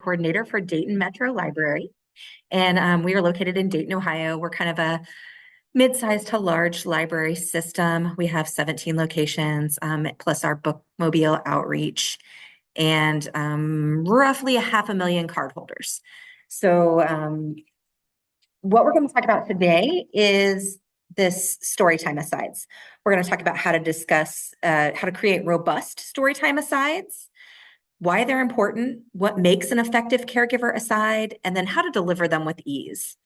coordinator for Dayton Metro Library, and we are located in Dayton, Ohio. We're kind of a mid-sized to large library system. We have 17 locations, plus our bookmobile outreach, and roughly 500,000 cardholders. So what we're going to talk about today is this Storytime asides. We're going to talk about how to discuss how to create robust Storytime asides, why they're important, what makes an effective caregiver aside, and then how to deliver them with ease.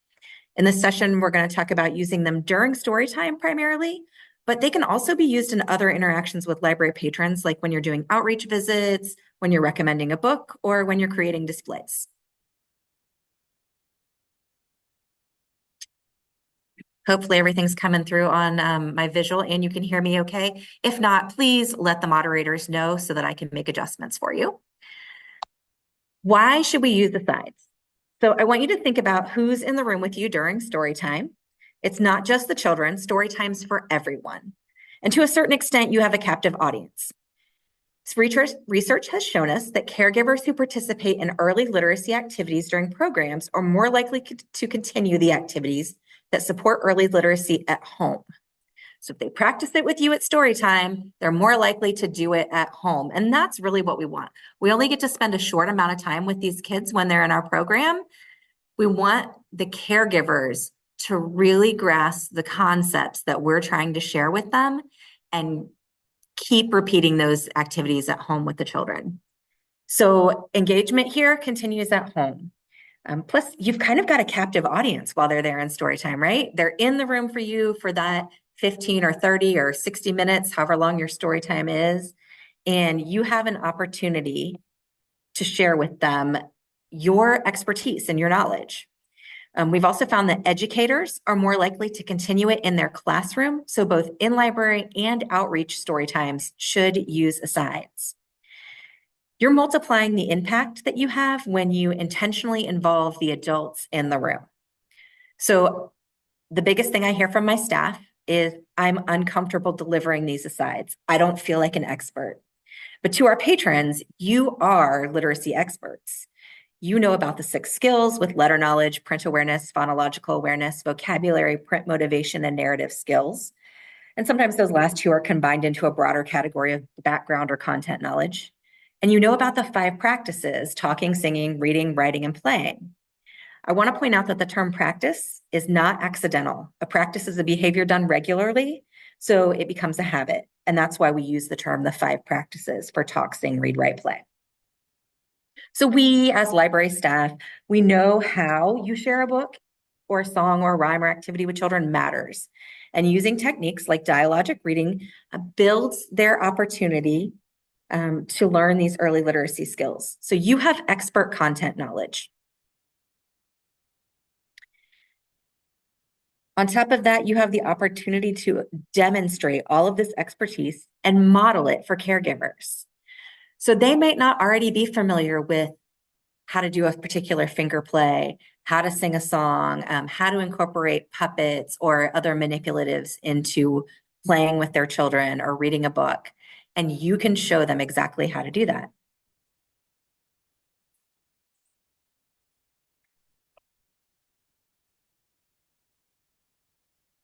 In this session, we're going to talk about using them during Storytime primarily, but they can also be used in other interactions with library patrons, like when you're doing outreach visits, when you're recommending a book, or when you're creating displays. Hopefully everything's coming through on my visual and you can hear me okay. If not, please let the moderators know so that I can make adjustments for you. Why should we use asides? So I want you to think about who's in the room with you during story time. It's not just the children, story time's for everyone. And to a certain extent, you have a captive audience. Research has shown us that caregivers who participate in early literacy activities during programs are more likely to continue the activities that support early literacy at home. So if they practice it with you at story time, they're more likely to do it at home. And that's really what we want. We only get to spend a short amount of time with these kids when they're in our program. We want the caregivers to really grasp the concepts that we're trying to share with them and keep repeating those activities at home with the children. So engagement here continues at home. Plus, you've kind of got a captive audience while they're there in story time, right? They're in the room for you for that 15 or 30 or 60 minutes, however long your story time is. And you have an opportunity to share with them your expertise and your knowledge. We've also found that educators are more likely to continue it in their classroom. So both in-library and outreach story times should use asides. You're multiplying the impact that you have when you intentionally involve the adults in the room. So the biggest thing I hear from my staff is I'm uncomfortable delivering these asides. I don't feel like an expert. But to our patrons, you are literacy experts. You know about the 6 skills with letter knowledge, print awareness, phonological awareness, vocabulary, print motivation, and narrative skills. And sometimes those last 2 are combined into a broader category of background or content knowledge. And you know about the 5 practices: talking, singing, reading, writing, and playing. I want to point out that the term practice is not accidental. A practice is a behavior done regularly, so it becomes a habit. And that's why we use the term the 5 practices for talk, sing, read, write, play. So we, as library staff, we know how you share a book or a song or a rhyme or activity with children matters. And using techniques like dialogic reading builds their opportunity to learn these early literacy skills. So you have expert content knowledge. On top of that, you have the opportunity to demonstrate all of this expertise and model it for caregivers. So they might not already be familiar with how to do a particular finger play, how to sing a song, how to incorporate puppets or other manipulatives into playing with their children or reading a book. And you can show them exactly how to do that.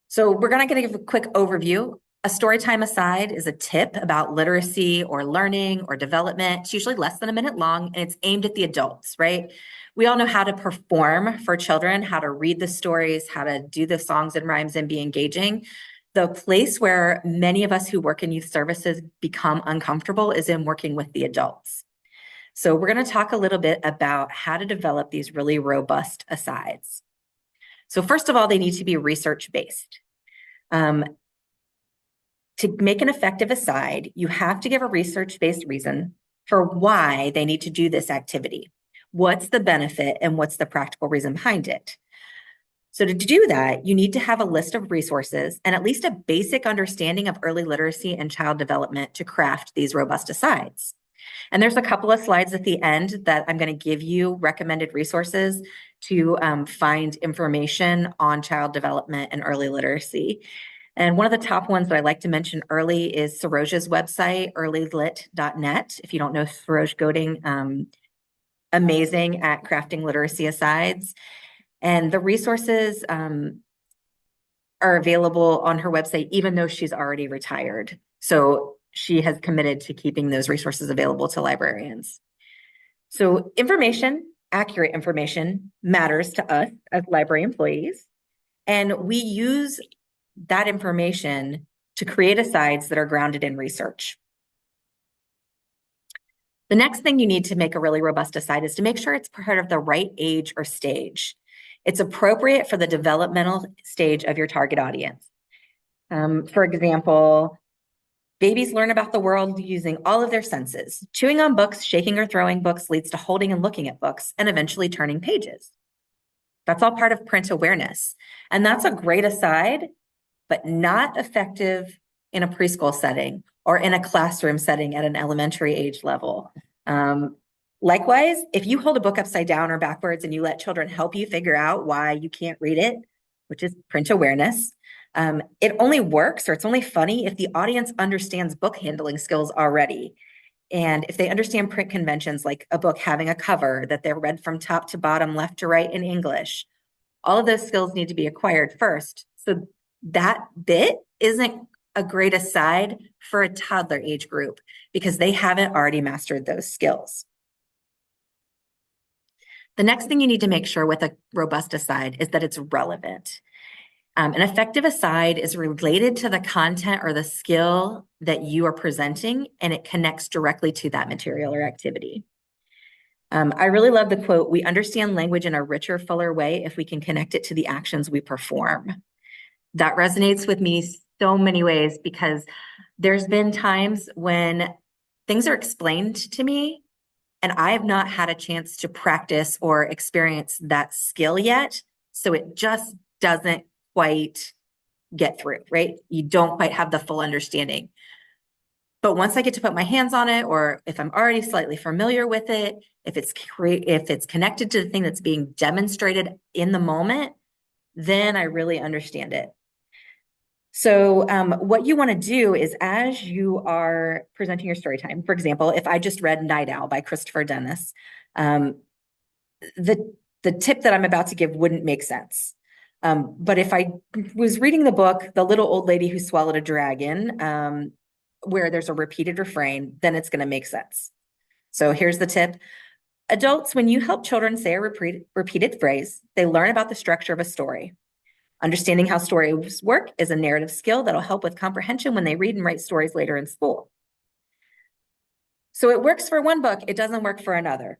So we're going to give a quick overview. A Storytime aside is a tip about literacy or learning or development. It's usually less than a minute long, and it's aimed at the adults, right? We all know how to perform for children, how to read the stories, how to do the songs and rhymes and be engaging. The place where many of us who work in youth services become uncomfortable is in working with the adults. So we're going to talk a little bit about how to develop these really robust asides. So first of all, they need to be research-based. To make an effective aside, you have to give a research-based reason for why they need to do this activity. What's the benefit and what's the practical reason behind it? So to do that, you need to have a list of resources and at least a basic understanding of early literacy and child development to craft these robust asides. And there's a couple of slides at the end that I'm going to give you recommended resources to find information on child development and early literacy. And one of the top ones that I like to mention early is Saroja's website, earlylit.net. If you don't know Saroj Goding, amazing at crafting literacy asides, and the resources are available on her website, even though she's already retired. So she has committed to keeping those resources available to librarians. So information, accurate information, matters to us as library employees. And we use that information to create asides that are grounded in research. The next thing you need to make a really robust aside is to make sure it's part of the right age or stage. It's appropriate for the developmental stage of your target audience. For example, babies learn about the world using all of their senses. Chewing on books, shaking or throwing books leads to holding and looking at books and eventually turning pages. That's all part of print awareness. And that's a great aside, but not effective in a preschool setting or in a classroom setting at an elementary age level. Likewise, if you hold a book upside down or backwards and you let children help you figure out why you can't read it, which is print awareness, it only works, or it's only funny if the audience understands book handling skills already. And if they understand print conventions, like a book having a cover that they're read from top to bottom, left to right in English, all of those skills need to be acquired first. So that bit isn't a great aside for a toddler age group because they haven't already mastered those skills. The next thing you need to make sure with a robust aside is that it's relevant. An effective aside is related to the content or the skill that you are presenting, and it connects directly to that material or activity. I really love the quote, "We understand language in a richer, fuller way if we can connect it to the actions we perform." That resonates with me so many ways because there's been times when things are explained to me and I have not had a chance to practice or experience that skill yet. So it just doesn't quite get through, right? You don't quite have the full understanding. But once I get to put my hands on it, or if I'm already slightly familiar with it, if it's connected to the thing that's being demonstrated in the moment, then I really understand it. So what you want to do is, as you are presenting your story time, for example, if I just read Night Owl by Christopher Dennis, the tip that I'm about to give wouldn't make sense. But if I was reading the book, The Little Old Lady Who Swallowed a Dragon, where there's a repeated refrain, then it's going to make sense. So here's the tip. Adults, when you help children say a repeated phrase, they learn about the structure of a story. Understanding how stories work is a narrative skill that'll help with comprehension when they read and write stories later in school. So it works for one book, it doesn't work for another.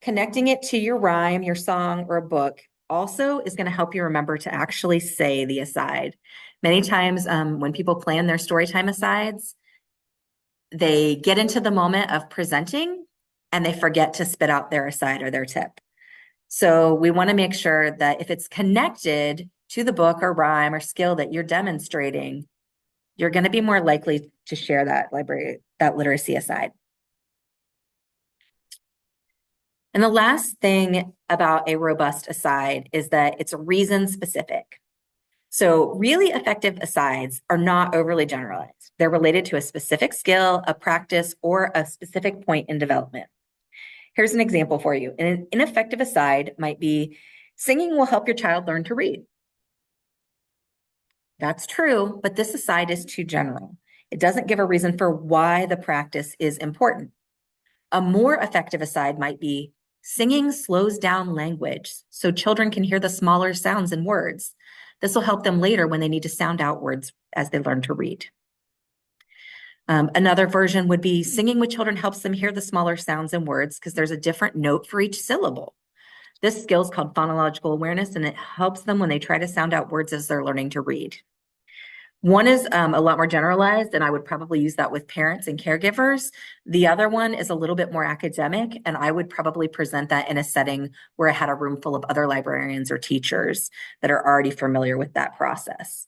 Connecting it to your rhyme, your song, or a book also is going to help you remember to actually say the aside. Many times when people plan their storytime asides, they get into the moment of presenting and they forget to spit out their aside or their tip. So we want to make sure that if it's connected to the book or rhyme or skill that you're demonstrating, you're going to be more likely to share that literacy aside. And the last thing about a robust aside is that it's reason specific. So really effective asides are not overly generalized. They're related to a specific skill, a practice, or a specific point in development. Here's an example for you. An ineffective aside might be, singing will help your child learn to read. That's true, but this aside is too general. It doesn't give a reason for why the practice is important. A more effective aside might be, singing slows down language so children can hear the smaller sounds in words. This will help them later when they need to sound out words as they learn to read. Another version would be, singing with children helps them hear the smaller sounds in words because there's a different note for each syllable. This skill is called phonological awareness, and it helps them when they try to sound out words as they're learning to read. One is a lot more generalized, and I would probably use that with parents and caregivers. The other one is a little bit more academic, and I would probably present that in a setting where I had a room full of other librarians or teachers that are already familiar with that process.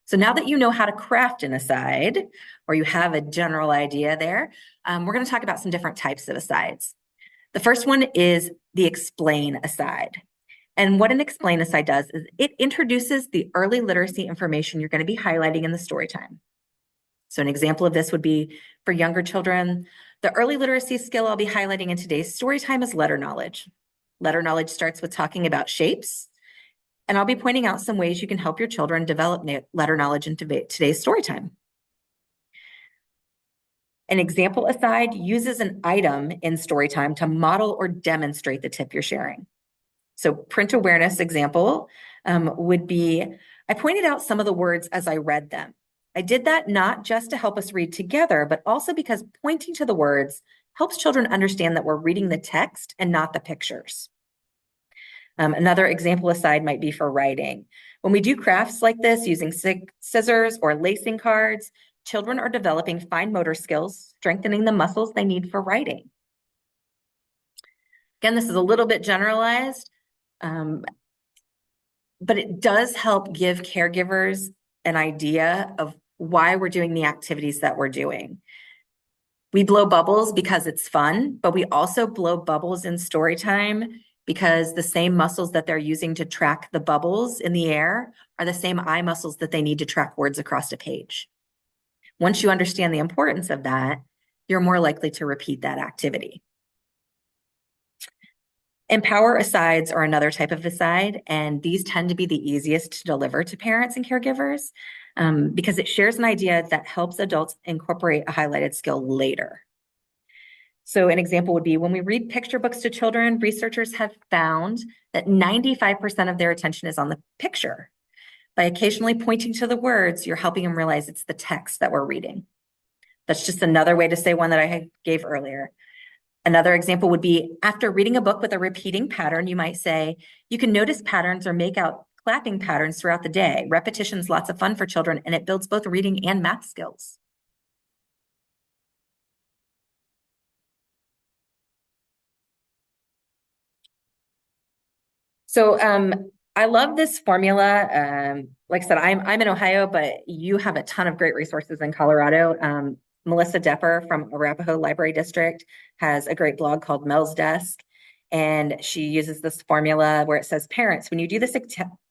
So now that you know how to craft an aside, or you have a general idea there, we're going to talk about some different types of asides. The first one is the explain aside. And what an explain aside does is it introduces the early literacy information you're going to be highlighting in the story time. So an example of this would be for younger children. The early literacy skill I'll be highlighting in today's story time is letter knowledge. Letter knowledge starts with talking about shapes, and I'll be pointing out some ways you can help your children develop letter knowledge in today's story time. An example aside uses an item in Storytime to model or demonstrate the tip you're sharing. So print awareness example would be, I pointed out some of the words as I read them. I did that not just to help us read together, but also because pointing to the words helps children understand that we're reading the text and not the pictures. Another example aside might be for writing. When we do crafts like this using scissors or lacing cards, children are developing fine motor skills, strengthening the muscles they need for writing. Again, this is a little bit generalized, but it does help give caregivers an idea of why we're doing the activities that we're doing. We blow bubbles because it's fun, but we also blow bubbles in story time because the same muscles that they're using to track the bubbles in the air are the same eye muscles that they need to track words across a page. Once you understand the importance of that, you're more likely to repeat that activity. Empower asides are another type of aside, and these tend to be the easiest to deliver to parents and caregivers because it shares an idea that helps adults incorporate a highlighted skill later. So an example would be when we read picture books to children, researchers have found that 95% of their attention is on the picture. By occasionally pointing to the words, you're helping them realize it's the text that we're reading. That's just another way to say one that I gave earlier. Another example would be after reading a book with a repeating pattern, you might say, you can notice patterns or make out clapping patterns throughout the day. Repetition's lots of fun for children, and it builds both reading and math skills. So I love this formula. Like I said, I'm in Ohio, but you have a ton of great resources in Colorado. Melissa Depper from Arapahoe Library District has a great blog called Mel's Desk. And she uses this formula where it says, parents, when you do this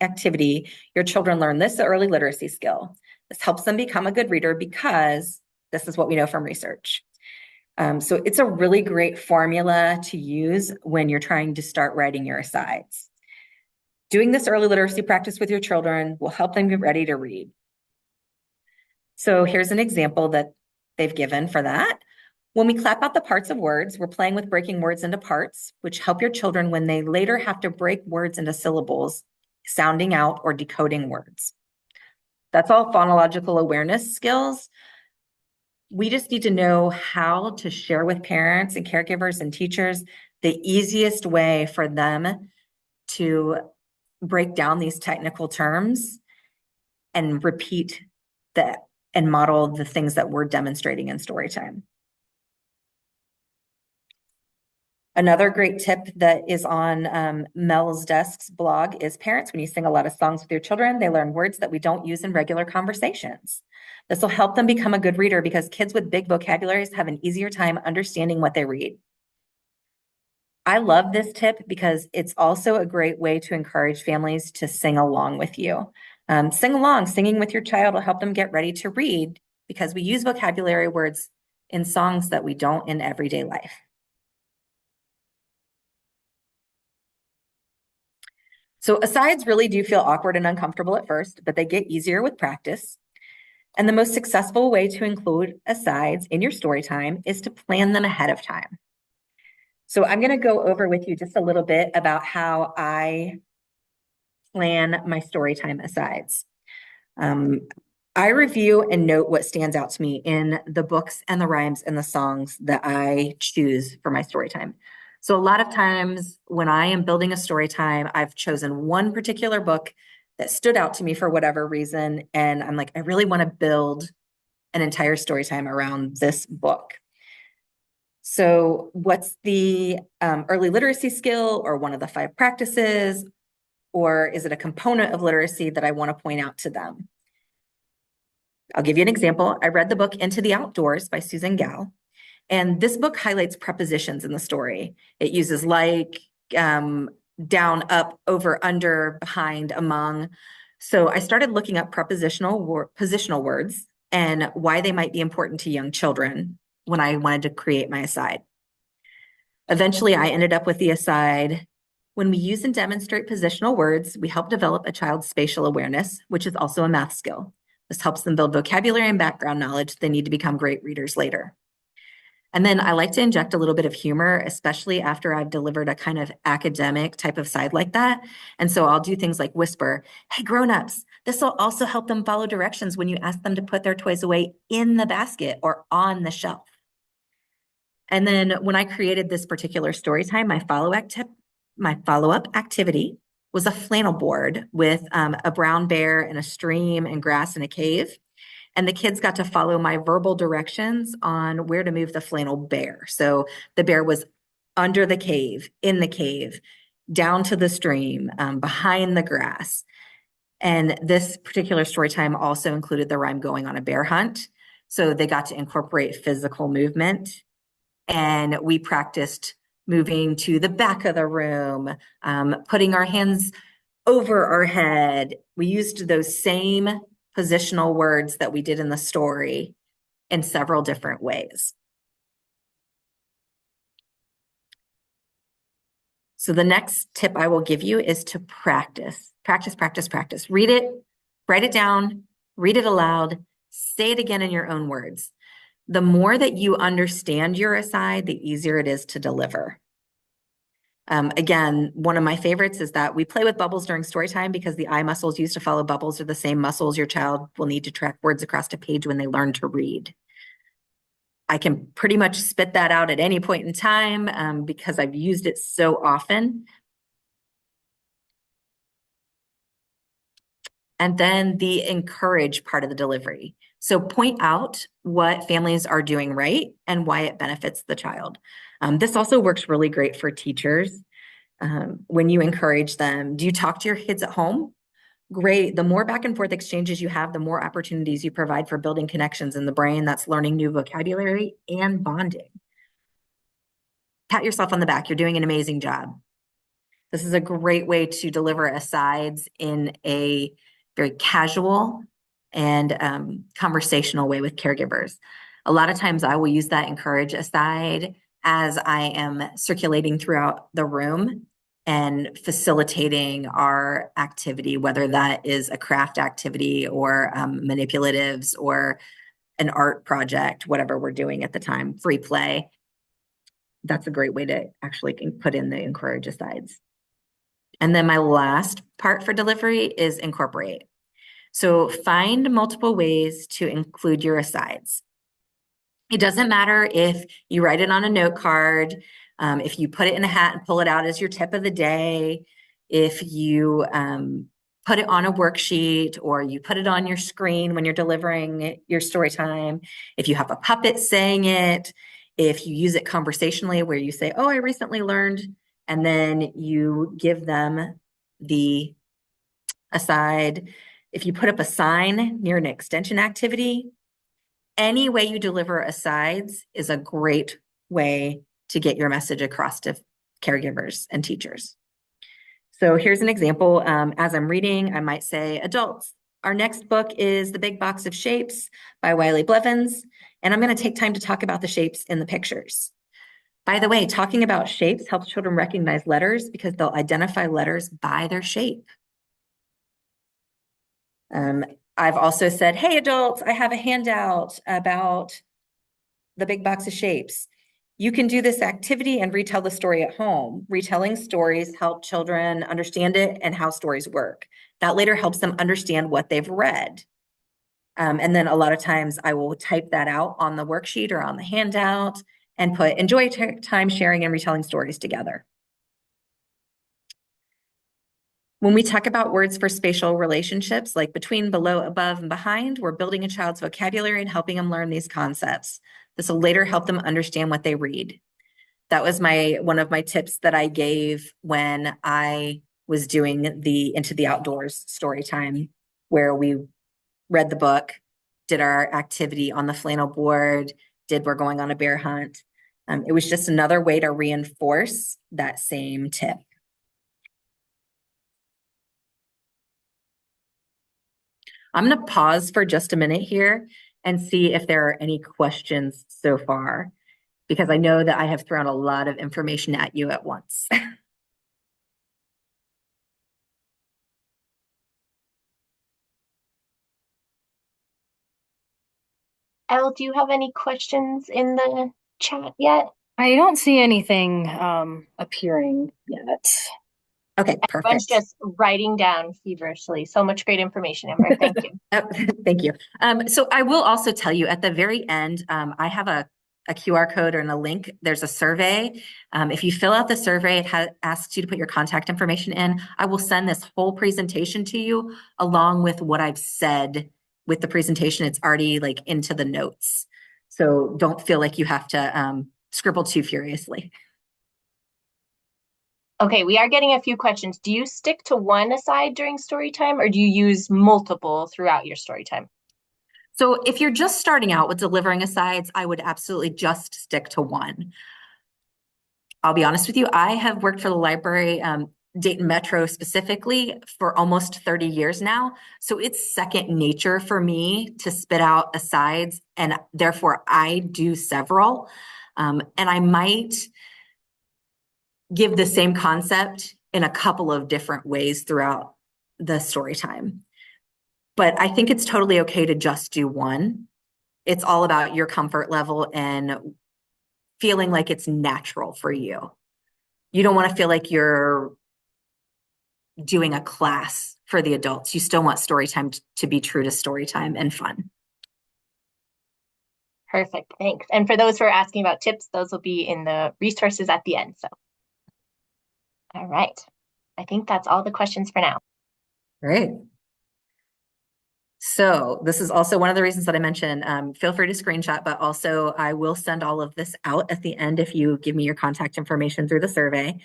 activity, your children learn this early literacy skill. This helps them become a good reader because this is what we know from research. So it's a really great formula to use when you're trying to start writing your asides. Doing this early literacy practice with your children will help them get ready to read. So here's an example that they've given for that. When we clap out the parts of words, we're playing with breaking words into parts, which help your children when they later have to break words into syllables, sounding out or decoding words. That's all phonological awareness skills. We just need to know how to share with parents and caregivers and teachers the easiest way for them to break down these technical terms and repeat that and model the things that we're demonstrating in story time. Another great tip that is on Mel's Desk's blog is parents, when you sing a lot of songs with your children, they learn words that we don't use in regular conversations. This will help them become a good reader because kids with big vocabularies have an easier time understanding what they read. I love this tip because it's also a great way to encourage families to sing along with you. Sing along, singing with your child will help them get ready to read because we use vocabulary words in songs that we don't in everyday life. So asides really do feel awkward and uncomfortable at first, but they get easier with practice. And the most successful way to include asides in your story time is to plan them ahead of time. So I'm going to go over with you just a little bit about how I plan my story time asides. I review and note what stands out to me in the books and the rhymes and the songs that I choose for my story time. So a lot of times when I am building a story time, I've chosen one particular book that stood out to me for whatever reason. And I'm like, I really want to build an entire story time around this book. So what's the early literacy skill or one of the 5 practices, or is it a component of literacy that I want to point out to them? I'll give you an example. I read the book Into the Outdoors by Susan Gall, and this book highlights prepositions in the story. It uses like, down, up, over, under, behind, among. So I started looking up positional words, and why they might be important to young children when I wanted to create my aside. Eventually, I ended up with the aside. When we use and demonstrate positional words, we help develop a child's spatial awareness, which is also a math skill. This helps them build vocabulary and background knowledge they need to become great readers later. And then I like to inject a little bit of humor, especially after I've delivered a kind of academic type of side like that. And so I'll do things like whisper, "Hey, grown-ups, this will also help them follow directions when you ask them to put their toys away in the basket or on the shelf." And then when I created this particular story time, my follow-up activity was a flannel board with a brown bear and a stream and grass and a cave. And the kids got to follow my verbal directions on where to move the flannel bear. So the bear was under the cave, in the cave, down to the stream, behind the grass. And this particular story time also included the rhyme going on a bear hunt. So they got to incorporate physical movement. And we practiced moving to the back of the room, putting our hands over our head. We used those same positional words that we did in the story in several different ways. So the next tip I will give you is to practice. Practice, practice, practice. Read it, write it down, read it aloud, say it again in your own words. The more that you understand your aside, the easier it is to deliver. Again, one of my favorites is that we play with bubbles during story time because the eye muscles used to follow bubbles are the same muscles your child will need to track words across a page when they learn to read. I can pretty much spit that out at any point in time because I've used it so often. And then the encourage part of the delivery. So point out what families are doing right and why it benefits the child. This also works really great for teachers. When you encourage them, do you talk to your kids at home? Great. The more back and forth exchanges you have, the more opportunities you provide for building connections in the brain. That's learning new vocabulary and bonding. Pat yourself on the back. You're doing an amazing job. This is a great way to deliver asides in a very casual and conversational way with caregivers. A lot of times I will use that encourage aside as I am circulating throughout the room and facilitating our activity, whether that is a craft activity or manipulatives or an art project, whatever we're doing at the time, free play. That's a great way to actually put in the encourage asides. And then my last part for delivery is incorporate. So find multiple ways to include your asides. It doesn't matter if you write it on a note card, if you put it in a hat and pull it out as your tip of the day, if you put it on a worksheet or you put it on your screen when you're delivering your story time, if you have a puppet saying it, if you use it conversationally where you say, "Oh, I recently learned," and then you give them the aside. If you put up a sign near an extension activity, any way you deliver asides is a great way to get your message across to caregivers and teachers. So here's an example. As I'm reading, I might say, "Adults, our next book is The Big Box of Shapes by Wiley Blevins, and I'm going to take time to talk about the shapes in the pictures. By the way, talking about shapes helps children recognize letters because they'll identify letters by their shape." I've also said, "Hey, adults, I have a handout about the big box of shapes. You can do this activity and retell the story at home. Retelling stories help children understand it and how stories work. That later helps them understand what they've read." And then a lot of times I will type that out on the worksheet or on the handout and put "enjoy time sharing and retelling stories together." When we talk about words for spatial relationships, like between, below, above, and behind, we're building a child's vocabulary and helping them learn these concepts. This will later help them understand what they read. That was one of my tips that I gave when I was doing the Into the Outdoors story time, where we read the book, did our activity on the flannel board, we're going on a bear hunt. It was just another way to reinforce that same tip. I'm going to pause for just a minute here and see if there are any questions so far, because I know that I have thrown a lot of information at you at once. Elle, do you have any questions in the chat yet? I don't see anything appearing yet. Okay, Everyone's perfect. just writing down feverishly. So much great information, Amber. Thank you. Oh, thank you. So I will also tell you at the very end, I have a QR code and a link. There's a survey. If you fill out the survey, it asks you to put your contact information in. I will send this whole presentation to you along with what I've said with the presentation. It's already like into the notes. So don't feel like you have to scribble too furiously. Okay, we are getting a few questions. Do you stick to one aside during story time, or do you use multiple throughout your story time? So if you're just starting out with delivering asides, I would absolutely just stick to one. I'll be honest with you, I have worked for the library, Dayton Metro specifically, for almost 30 years now. So it's second nature for me to spit out asides, and therefore I do several. And I might give the same concept in a couple of different ways throughout the story time. But I think it's totally okay to just do one. It's all about your comfort level and feeling like it's natural for you. You don't want to feel like you're doing a class for the adults. You still want story time to be true to story time and fun. Perfect, thanks. And for those who are asking about tips, those will be in the resources at the end. So, all right. I think that's all the questions for now. Great. So this is also one of the reasons that I mentioned, feel free to screenshot, but also I will send all of this out at the end if you give me your contact information through the survey.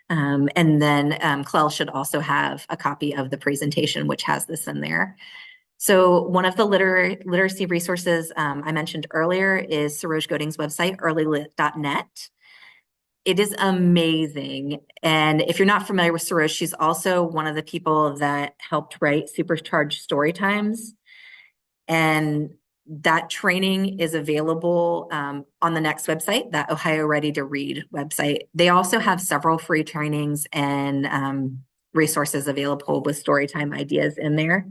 And then Clell should also have a copy of the presentation, which has this in there. So one of the literacy resources I mentioned earlier is Saroj Goding's website, earlylit.net. It is amazing. And if you're not familiar with Saroj, she's also one of the people that helped write Supercharged Storytimes. And that training is available on the next website, that Ohio Ready to Read website. They also have several free trainings and resources available with Storytime ideas in there.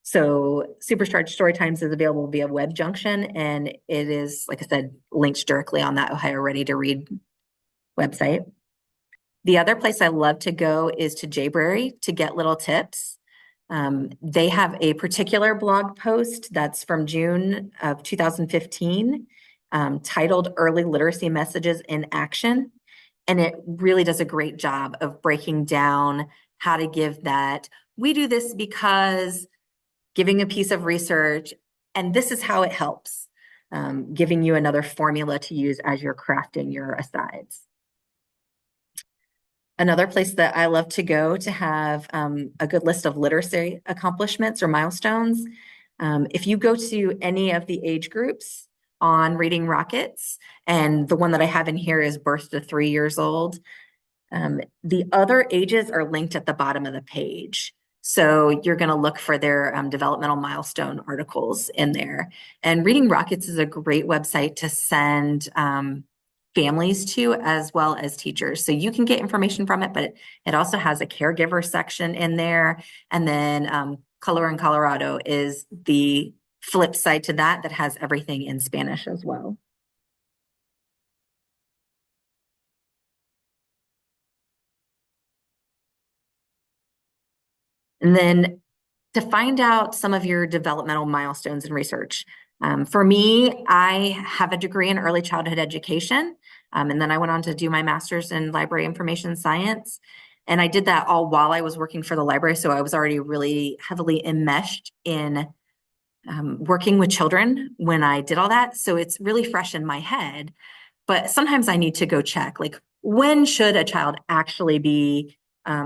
So Supercharged Storytimes is available via Web Junction, and it is, like I said, linked directly on that Ohio Ready to Read website. The other place I love to go is to Jayberry to get little tips. They have a particular blog post that's from June of 2015 titled Early Literacy Messages in Action. And it really does a great job of breaking down how to give that. We do this because giving a piece of research, and this is how it helps, giving you another formula to use as you're crafting your asides. Another place that I love to go to have a good list of literacy accomplishments or milestones. If you go to any of the age groups on Reading Rockets, and the one that I have in here is birth to 3 years old, the other ages are linked at the bottom of the page. So you're going to look for their developmental milestone articles in there. And Reading Rockets is a great website to send families to, as well as teachers. So you can get information from it, but it also has a caregiver section in there. And then Color in Colorado is the flip side to that has everything in Spanish as well. And then to find out some of your developmental milestones in research. For me, I have a degree in early childhood education, and then I went on to do my master's in library information science. And I did that all while I was working for the library, so I was already really heavily enmeshed in working with children when I did all that. So it's really fresh in my head. But sometimes I need to go check, like, when should a child actually be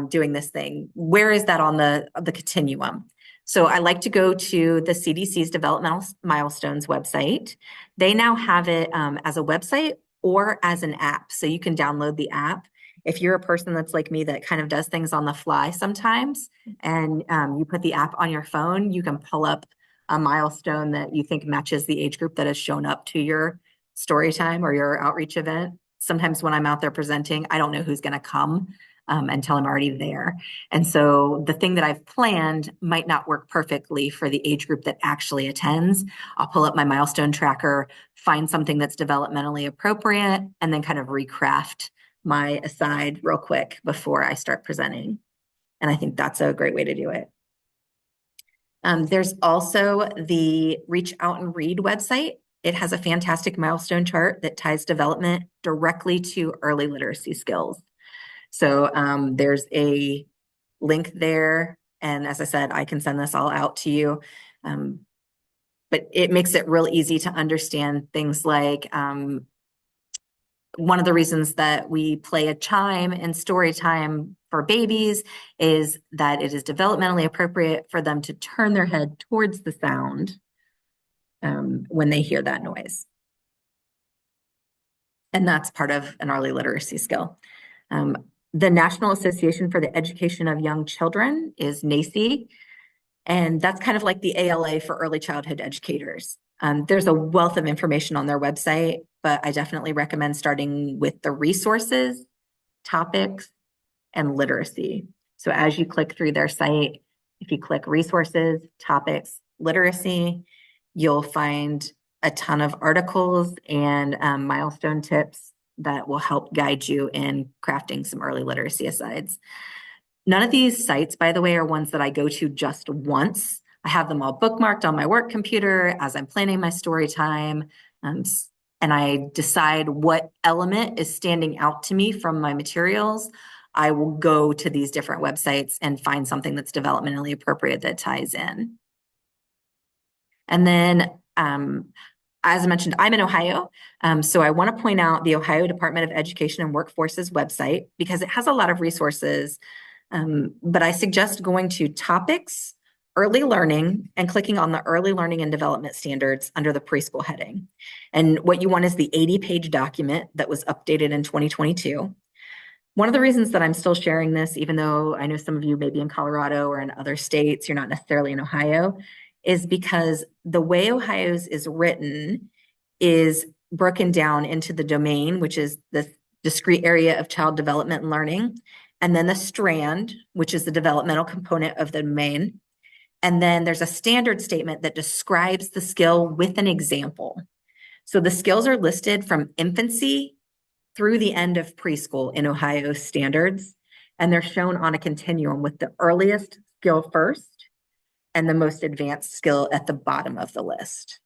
doing this thing? Where is that on the continuum? So I like to go to the CDC's Developmental Milestones website. They now have it as a website or as an app. So you can download the app. If you're a person that's like me that kind of does things on the fly sometimes, and you put the app on your phone, you can pull up a milestone that you think matches the age group that has shown up to your story time or your outreach event. Sometimes when I'm out there presenting, I don't know who's going to come until I'm already there. And so the thing that I've planned might not work perfectly for the age group that actually attends. I'll pull up my milestone tracker, find something that's developmentally appropriate, and then kind of recraft my aside real quick before I start presenting. And I think that's a great way to do it. There's also the Reach Out and Read website. It has a fantastic milestone chart that ties development directly to early literacy skills. So there's a link there. And as I said, I can send this all out to you. But it makes it real easy to understand things like one of the reasons that we play a chime in story time for babies is that it is developmentally appropriate for them to turn their head towards the sound when they hear that noise. And that's part of an early literacy skill. The National Association for the Education of Young Children is NACE, and that's kind of like the ALA for early childhood educators. There's a wealth of information on their website, but I definitely recommend starting with the resources, topics, and literacy. So as you click through their site, if you click resources, topics, literacy, you'll find a ton of articles and milestone tips that will help guide you in crafting some early literacy asides. None of these sites, by the way, are ones that I go to just once. I have them all bookmarked on my work computer as I'm planning my story time. And I decide what element is standing out to me from my materials. I will go to these different websites and find something that's developmentally appropriate that ties in. And then, as I mentioned, I'm in Ohio. So I want to point out the Ohio Department of Education and Workforce's website because it has a lot of resources. But I suggest going to topics, early learning, and clicking on the early learning and development standards under the preschool heading. And what you want is the 80-page document that was updated in 2022. One of the reasons that I'm still sharing this, even though I know some of you may be in Colorado or in other states, you're not necessarily in Ohio, is because the way Ohio's is written is broken down into the domain, which is the discrete area of child development and learning, and then the strand, which is the developmental component of the domain. And then there's a standard statement that describes the skill with an example. So the skills are listed from infancy through the end of preschool in Ohio standards, and they're shown on a continuum with the earliest skill first and the most advanced skill at the bottom of the list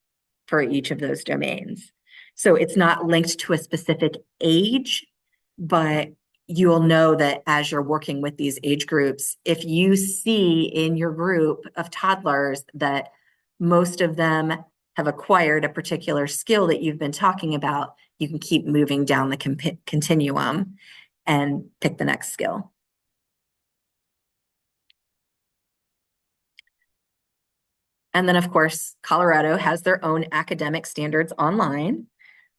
for each of those domains. So it's not linked to a specific age, but you'll know that as you're working with these age groups, if you see in your group of toddlers that most of them have acquired a particular skill that you've been talking about, you can keep moving down the continuum and pick the next skill. And then, of course, Colorado has their own academic standards online.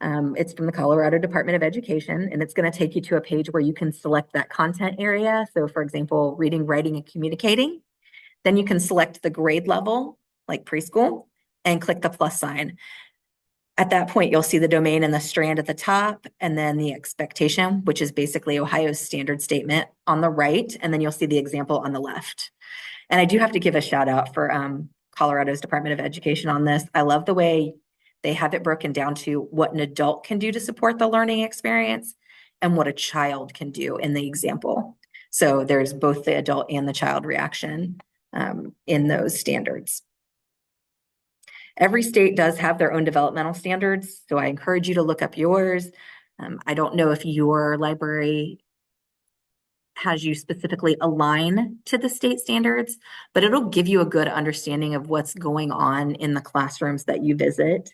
It's from the Colorado Department of Education, and it's going to take you to a page where you can select that content area. So, for example, reading, writing, and communicating. Then you can select the grade level, like preschool, and click the plus sign. At that point, you'll see the domain and the strand at the top, and then the expectation, which is basically Ohio's standard statement on the right, and then you'll see the example on the left. And I do have to give a shout out for Colorado's Department of Education on this. I love the way they have it broken down to what an adult can do to support the learning experience and what a child can do in the example. So there's both the adult and the child reaction in those standards. Every state does have their own developmental standards, so I encourage you to look up yours. I don't know if your library has you specifically align to the state standards, but it'll give you a good understanding of what's going on in the classrooms that you visit.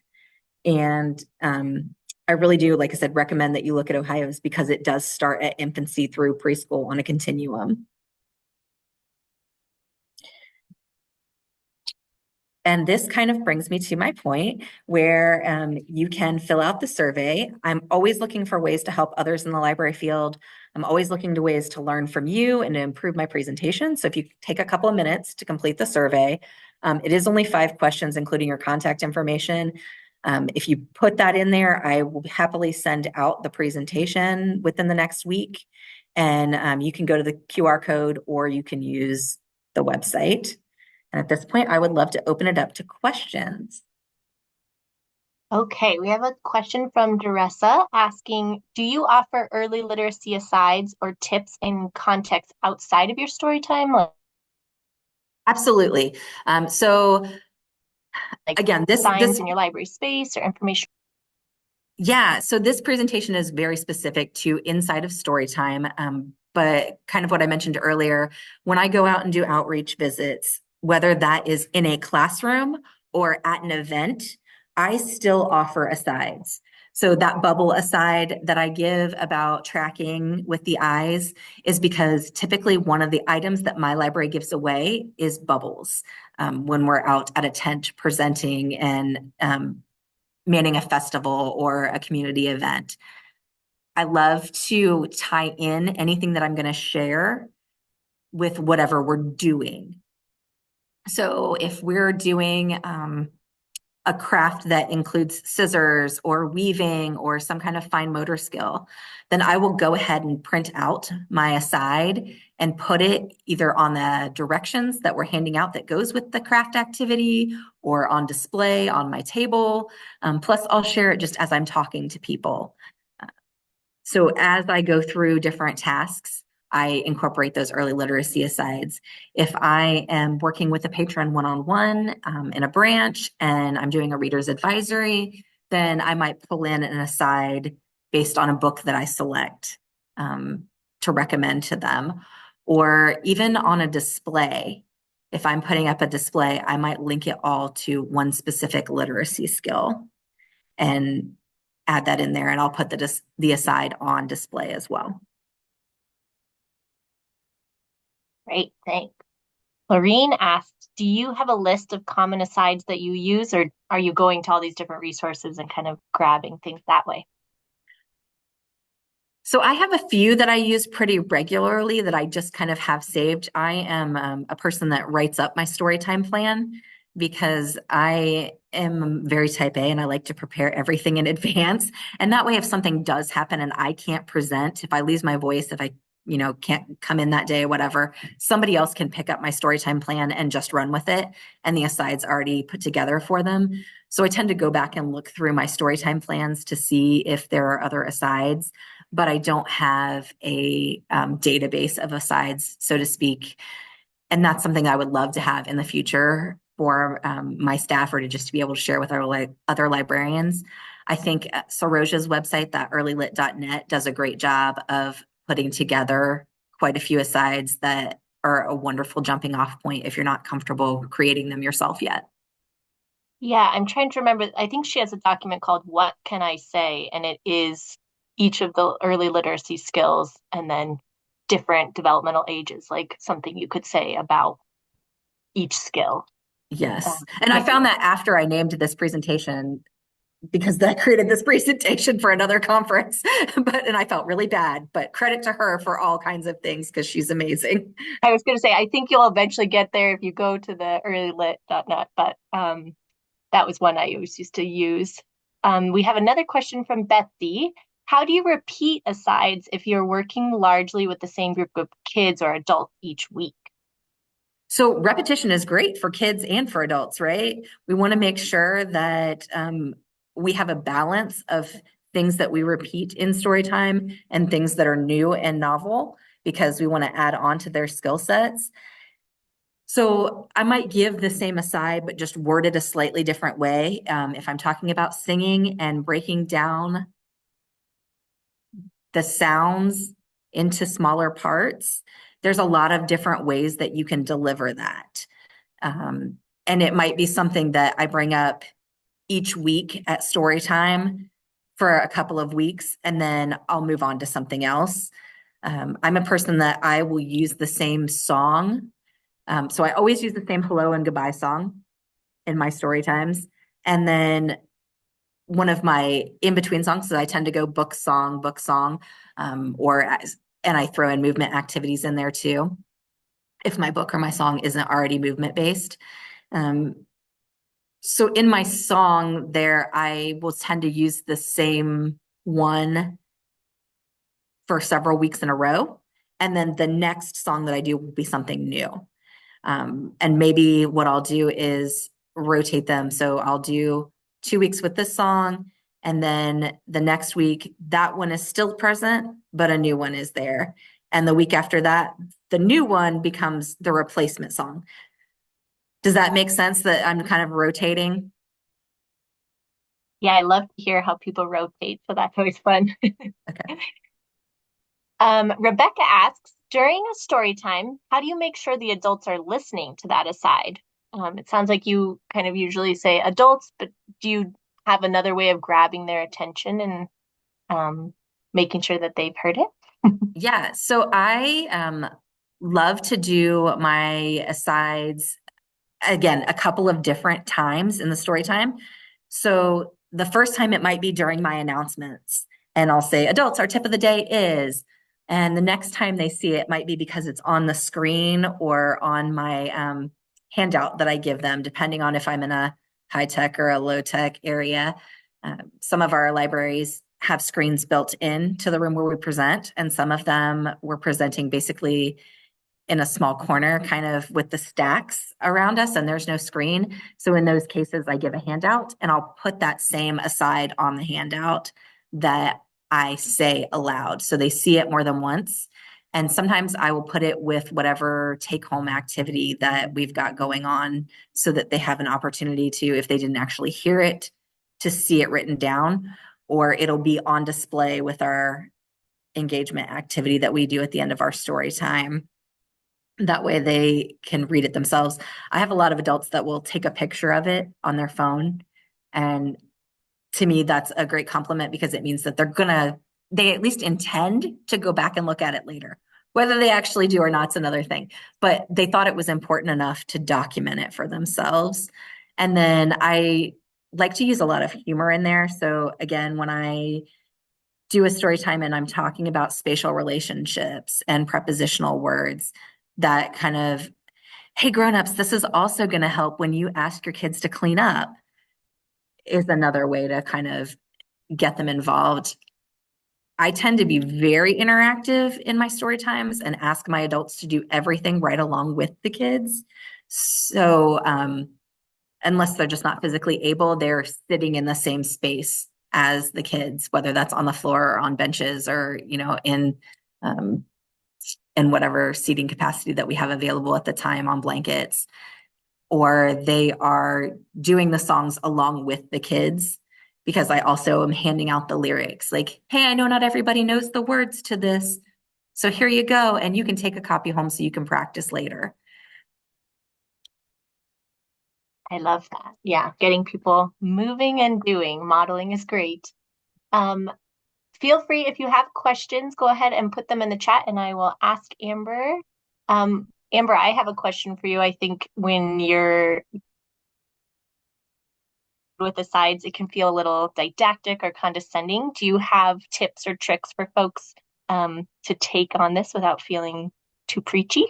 And I really do, like I said, recommend that you look at Ohio's because it does start at infancy through preschool on a continuum. And this kind of brings me to my point where you can fill out the survey. I'm always looking for ways to help others in the library field. I'm always looking to ways to learn from you and to improve my presentation. So if you take a couple of minutes to complete the survey, It is only 5 questions, including your contact information. If you put that in there, I will happily send out the presentation within the next week. And you can go to the QR code or you can use the website. And at this point, I would love to open it up to questions. Okay, we have a question from Duressa asking, do you offer early literacy asides or tips in context outside of your story time? Absolutely. So Like again, signs in your library space or information? Yeah, so this presentation is very specific to inside of Storytime, but kind of what I mentioned earlier, when I go out and do outreach visits, whether that is in a classroom or at an event, I still offer asides. So that bubble aside that I give about tracking with the eyes is because typically one of the items that my library gives away is bubbles when we're out at a tent presenting and manning a festival or a community event. I love to tie in anything that I'm going to share with whatever we're doing. So if we're doing a craft that includes scissors or weaving or some kind of fine motor skill, then I will go ahead and print out my aside and put it either on the directions that we're handing out that goes with the craft activity or on display on my table. Plus, I'll share it just as I'm talking to people. So as I go through different tasks, I incorporate those early literacy asides. If I am working with a patron one-on-one in a branch and I'm doing a reader's advisory, then I might pull in an aside based on a book that I select to recommend to them. Or even on a display, if I'm putting up a display, I might link it all to one specific literacy skill and add that in there, and I'll put the aside on display as well. Great, thanks. Lorene asked, do you have a list of common asides that you use, or are you going to all these different resources and kind of grabbing things that way? So I have a few that I use pretty regularly that I just kind of have saved. I am a person that writes up my story time plan because I am very type A and I like to prepare everything in advance. And that way, if something does happen and I can't present, if I lose my voice, if I can't come in that day, whatever, somebody else can pick up my story time plan and just run with it. And the asides already put together for them. So I tend to go back and look through my story time plans to see if there are other asides, but I don't have a database of asides, so to speak. And that's something I would love to have in the future for my staff or to just to be able to share with our other librarians. I think Saroja's website, that earlylit.net, does a great job of putting together quite a few asides that are a wonderful jumping off point if you're not comfortable creating them yourself yet. Yeah, I'm trying to remember. I think she has a document called What Can I Say? And it is each of the early literacy skills and then different developmental ages, like something you could say about each skill. Yes. And I found that after I named this presentation, because I created this presentation for another conference, and I felt really bad, but credit to her for all kinds of things because she's amazing. I was going to say, I think you'll eventually get there if you go to the earlylit.net, but that was one I always used to use. We have another question from Betsy. How do you repeat asides if you're working largely with the same group of kids or adults each week? So repetition is great for kids and for adults, right? We want to make sure that we have a balance of things that we repeat in story time and things that are new and novel because we want to add on to their skill sets. So I might give the same aside, but just word it a slightly different way. If I'm talking about singing and breaking down the sounds into smaller parts, there's a lot of different ways that you can deliver that. And it might be something that I bring up each week at story time for a couple of weeks, and then I'll move on to something else. I'm a person that I will use the same song. So I always use the same hello and goodbye song in my story times. And then one of my in-between songs, so I tend to go book song, and I throw in movement activities in there too, if my book or my song isn't already movement based. So in my song there, I will tend to use the same one for several weeks in a row. And then the next song that I do will be something new. And maybe what I'll do is rotate them. So I'll do 2 weeks with this song, and then the next week, that one is still present, but a new one is there. And the week after that, the new one becomes the replacement song. Does that make sense that I'm kind of rotating? Yeah, I love to hear how people rotate, so that's always fun. Okay. Rebecca asks, during a story time, how do you make sure the adults are listening to that aside? It sounds like you kind of usually say adults, but do you have another way of grabbing their attention and making sure that they've heard it? Yeah. So I love to do my asides again a couple of different times in the story time. So the first time it might be during my announcements, and I'll say, adults, our tip of the day is, and the next time they see it might be because it's on the screen or on my handout that I give them, depending on if I'm in a high tech or a low tech area. Some of our libraries have screens built in to the room where we present, and some of them we're presenting basically in a small corner, kind of with the stacks around us, and there's no screen. So in those cases, I give a handout, and I'll put that same aside on the handout that I say aloud. So they see it more than once. And sometimes I will put it with whatever take home activity that we've got going on so that they have an opportunity to, if they didn't actually hear it, to see it written down, or it'll be on display with our engagement activity that we do at the end of our story time. That way they can read it themselves. I have a lot of adults that will take a picture of it on their phone. And to me, that's a great compliment because it means that they at least intend to go back and look at it later. Whether they actually do or not is another thing. But they thought it was important enough to document it for themselves. And then I like to use a lot of humor in there. So again, when I do a story time and I'm talking about spatial relationships and prepositional words, that kind of, hey, grown-ups, this is also going to help when you ask your kids to clean up, is another way to kind of get them involved. I tend to be very interactive in my story times and ask my adults to do everything right along with the kids. So unless they're just not physically able, they're sitting in the same space as the kids, whether that's on the floor or on benches or, in whatever seating capacity that we have available at the time on blankets, or they are doing the songs along with the kids, because I also am handing out the lyrics like, hey, I know not everybody knows the words to this. So here you go. And you can take a copy home so you can practice later. I love that. Yeah, getting people moving and doing. Modeling is great. Um, Feel free if you have questions, go ahead and put them in the chat and I will ask Amber. Amber, I have a question for you. I think when you're with the sides, it can feel a little didactic or condescending. Do you have tips or tricks for folks to take on this without feeling too preachy?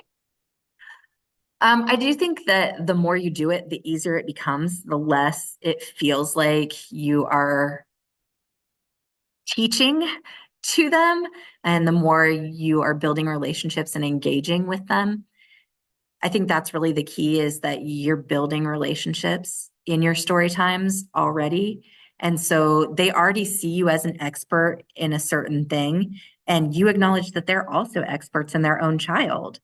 I do think that the more you do it, the easier it becomes, the less it feels like you are teaching to them, and the more you are building relationships and engaging with them. I think that's really the key, is that you're building relationships in your story times already. And so they already see you as an expert in a certain thing, and you acknowledge that they're also experts in their own child.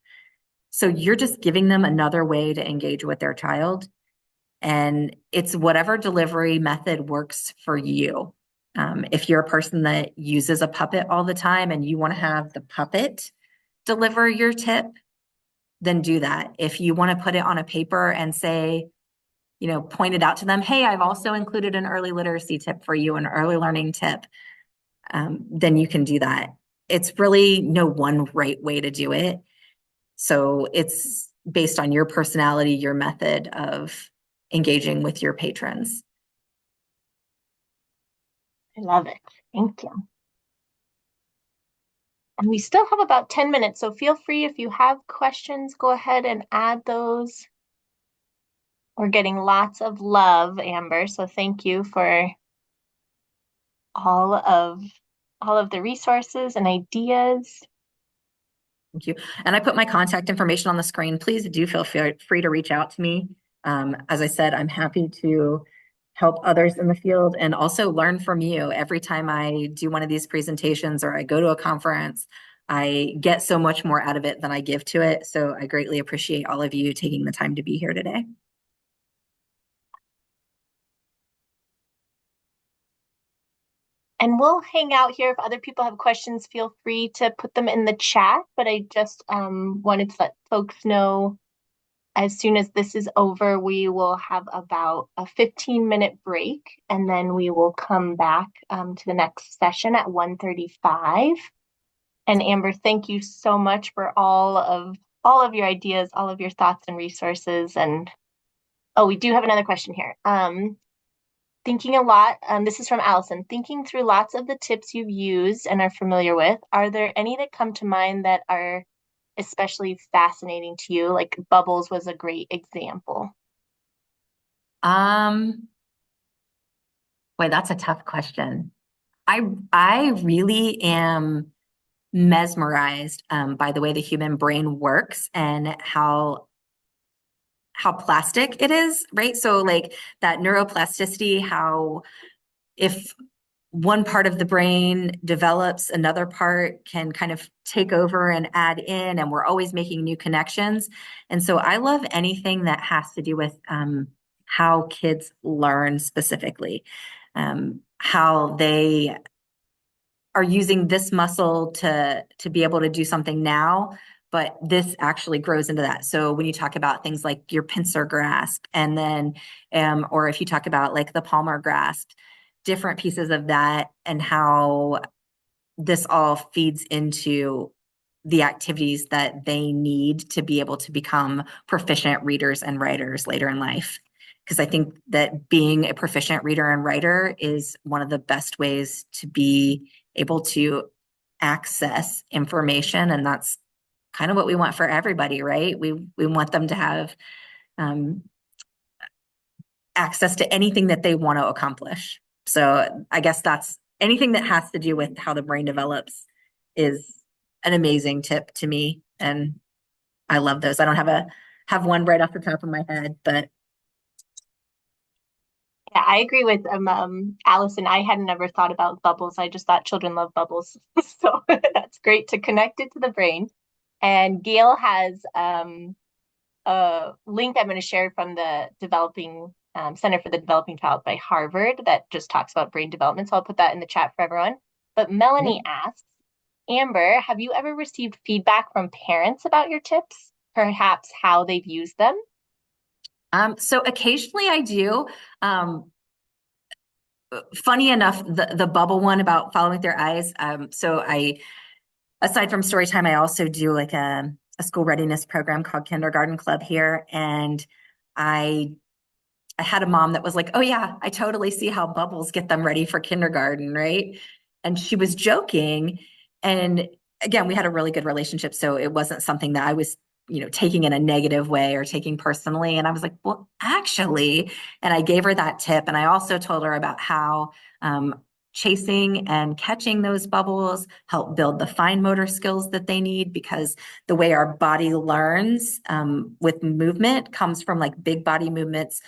So you're just giving them another way to engage with their child. And it's whatever delivery method works for you. If you're a person that uses a puppet all the time and you want to have the puppet deliver your tip, then do that. If you want to put it on a paper and say, point it out to them, hey, I've also included an early literacy tip for you, an early learning tip, then you can do that. It's really no one right way to do it. So it's based on your personality, your method of engaging with your patrons. I love it. Thank you. And we still have about 10 minutes, so feel free if you have questions, go ahead and add those. We're getting lots of love, Amber. So thank you for all of the resources and ideas. Thank you. And I put my contact information on the screen. Please do feel free to reach out to me. As I said, I'm happy to help others in the field and also learn from you. Every time I do one of these presentations or I go to a conference, I get so much more out of it than I give to it. So I greatly appreciate all of you taking the time to be here today. And we'll hang out here. If other people have questions, feel free to put them in the chat. But I just wanted to let folks know as soon as this is over, we will have about a 15-minute break, and then we will come back to the next session at 1:35. And Amber, thank you so much for all of your ideas, all of your thoughts and resources. And oh, we do have another question here. Thinking a lot, this is from Allison, thinking through lots of the tips you've used and are familiar with, are there any that come to mind that are especially fascinating to you? Like bubbles was a great example. Boy, that's a tough question. I really am mesmerized by the way the human brain works and how plastic it is, right? So like that neuroplasticity, how if one part of the brain develops, another part can kind of take over and add in, and we're always making new connections. And so I love anything that has to do with how kids learn specifically, how they are using this muscle to be able to do something now, but this actually grows into that. So when you talk about things like your pincer grasp, and then or if you talk about like the palmar grasp, different pieces of that and how this all feeds into the activities that they need to be able to become proficient readers and writers later in life. Because I think that being a proficient reader and writer is one of the best ways to be able to access information. And that's kind of what we want for everybody, right? We want them to have access to anything that they want to accomplish. So I guess that's anything that has to do with how the brain develops is an amazing tip to me. And I love those. I don't have one right off the top of my head, but Yeah, I agree with Allison. I had never thought about bubbles. I just thought children love bubbles. So that's great to connect it to the brain. And Gail has a link I'm going to share from the Developing Center for the Developing Child by Harvard that just talks about brain development. So I'll put that in the chat for everyone. But Melanie asks, Amber, have you ever received feedback from parents about your tips? Perhaps how they've used them? So occasionally I do. Funny enough, the bubble one about following their eyes. So aside from Storytime, I also do like a school readiness program called Kindergarten Club here. And I had a mom that was like, oh yeah, I totally see how bubbles get them ready for kindergarten, right? And she was joking. And again, we had a really good relationship. So it wasn't something that I was, taking in a negative way or taking personally. And I was like, well, actually, and I gave her that tip. And I also told her about how chasing and catching those bubbles help build the fine motor skills that they need, because the way our body learns with movement comes from like big body movements.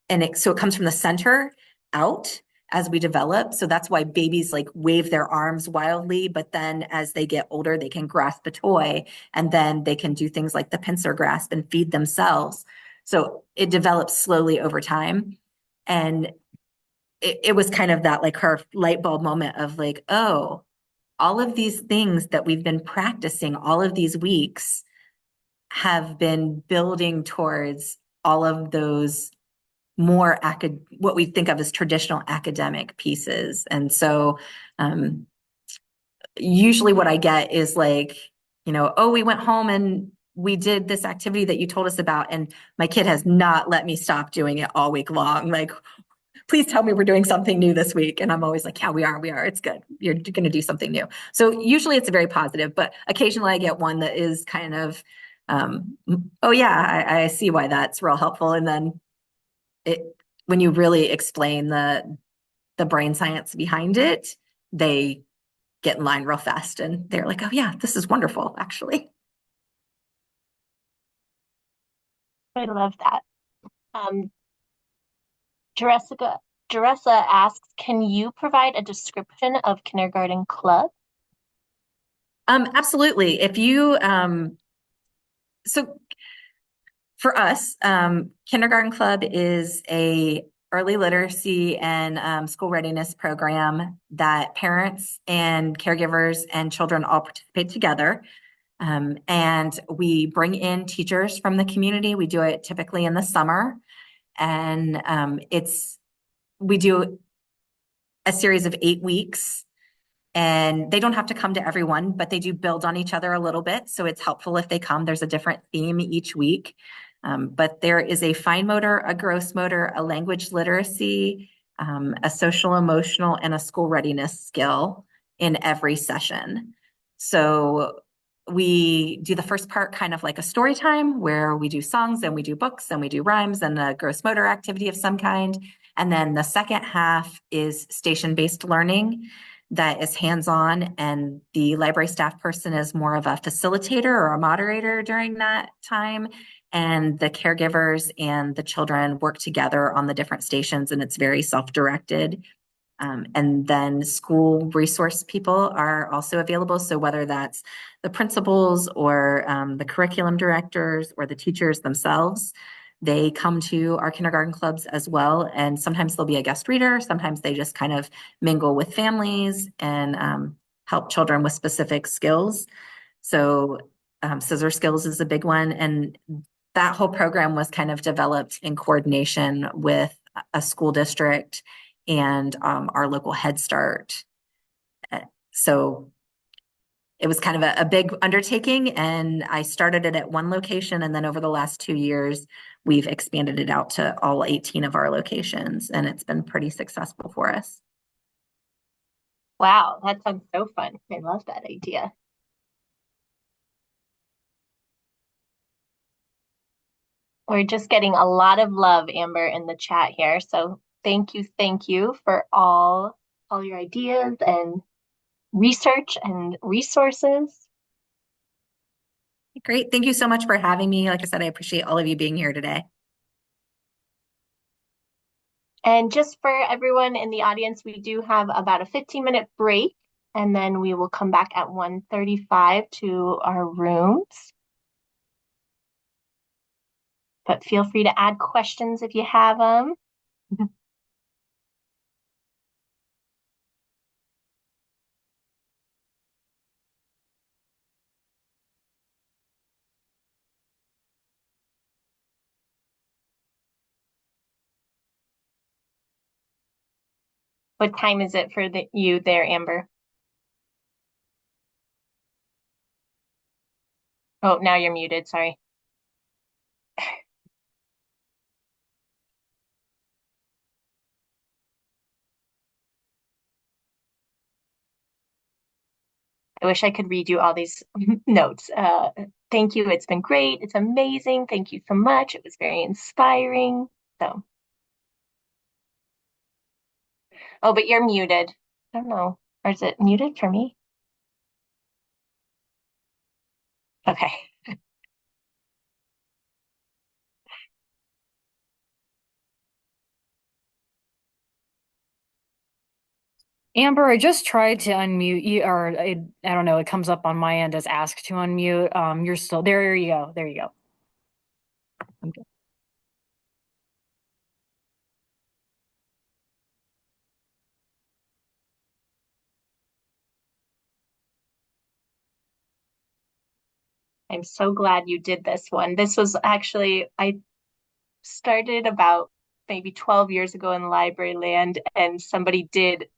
And so it comes from the center out as we develop. So that's why babies like wave their arms wildly, but then as they get older, they can grasp a toy, and then they can do things like the pincer grasp and feed themselves. So it develops slowly over time. And it was kind of that like her light bulb moment of like, oh, all of these things that we've been practicing all of these weeks have been building towards all of those more what we think of as traditional academic pieces. And so usually what I get is like, oh, we went home and we did this activity that you told us about, and my kid has not let me stop doing it all week long. Like, please tell me we're doing something new this week. And I'm always like, yeah, we are. It's good. You're going to do something new. So usually it's very positive, but occasionally I get one that is kind of Um, oh yeah, I see why that's real helpful. And then it when you really explain the brain science behind it, they get in line real fast and they're like, oh yeah, this is wonderful, actually. I love that. Um, Jessica, Jeressa asks, can you provide a description of kindergarten club? Absolutely. If you so for us, Kindergarten Club is a early literacy and school readiness program that parents and caregivers and children all participate together. And we bring in teachers from the community. We do it typically in the summer, and we do a series of 8 weeks, and they don't have to come to everyone, but they do build on each other a little bit. So it's helpful if they come. There's a different theme each week. But there is a fine motor, a gross motor, a language literacy, a social emotional, and a school readiness skill in every session. So we do the first part kind of like a story time where we do songs and we do books and we do rhymes and a gross motor activity of some kind. And then the second half is station-based learning that is hands-on, and the library staff person is more of a facilitator or a moderator during that time. And the caregivers and the children work together on the different stations, and it's very self-directed. And then school resource people are also available. So whether that's the principals or the curriculum directors or the teachers themselves, they come to our kindergarten clubs as well. And sometimes there'll be a guest reader. Sometimes they just kind of mingle with families and help children with specific skills. So scissor skills is a big one. And that whole program was kind of developed in coordination with a school district and our local Head Start. So it was kind of a big undertaking, and I started it at one location, and then over the last 2 years, we've expanded it out to all 18 of our locations, and it's been pretty successful for us. Wow, that sounds so fun. I love that idea. We're just getting a lot of love, Amber, in the chat here. So thank you for all your ideas and research and resources. Great. Thank you so much for having me. Like I said, I appreciate all of you being here today. And just for everyone in the audience, we do have about a 15-minute break, and then we will come back at 1:35 to our rooms. But feel free to add questions if you have them. What time is it for you there, Amber? Oh, now you're muted. Sorry. I wish I could read you all these notes. Thank you. It's been great. It's amazing. Thank you so much. It was very inspiring. So, oh, but you're muted. I don't know. Or is it muted for me? Okay. Amber, I just tried to unmute you, or I don't know, it comes up on my end as ask to unmute. You're still there. You go. There you go. Okay. I'm so glad you did this one. This was actually, I started about maybe 12 years ago in library land, and somebody did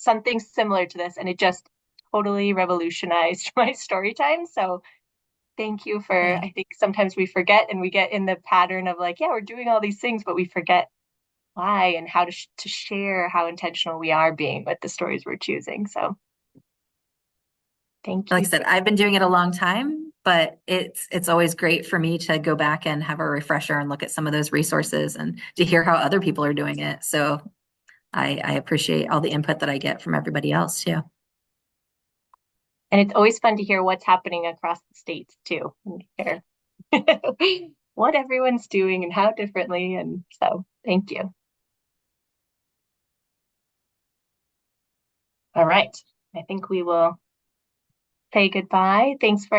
something similar to this, and it just totally revolutionized my story time. So thank you for, Yeah. I think sometimes we forget and we get in the pattern of like, yeah, we're doing all these things, but we forget why and how to share how intentional we are being with the stories we're choosing. So thank Like you I said, for I've been doing it a long time, but it's always great for me to go back and have a refresher and look at some of those resources and to hear how other people are doing it. So I appreciate all the input that I get from everybody else too. And it's always fun to hear what's happening across the states too, and hear what everyone's doing and how differently. And so thank you. All right. I think we will say goodbye. Thanks for